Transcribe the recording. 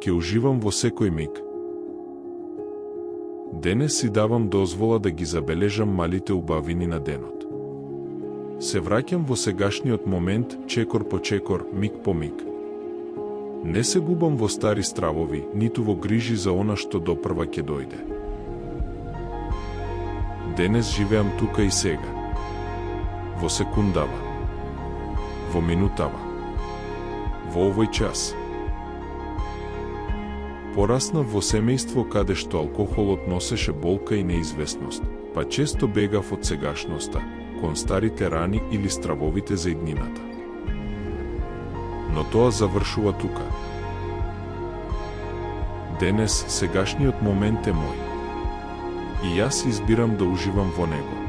Ќе уживам во секој миг. Денес си давам дозвола да ги забележам малите убавини на денот. Се враќам во сегашниот момент, чекор по чекор, миг по миг. Не се губам во стари стравови, ниту во грижи за она што допрва ќе дојде. Денес живеам тука и сега. Во секундава. Во минутава. Во овој час. Пораснав во семејство каде што алкохолот носеше болка и неизвестност, па често бегав од сегашноста, кон старите рани или стравовите за иднината. Но тоа завршува тука. Денес сегашниот момент е мој. И јас избирам да уживам во него.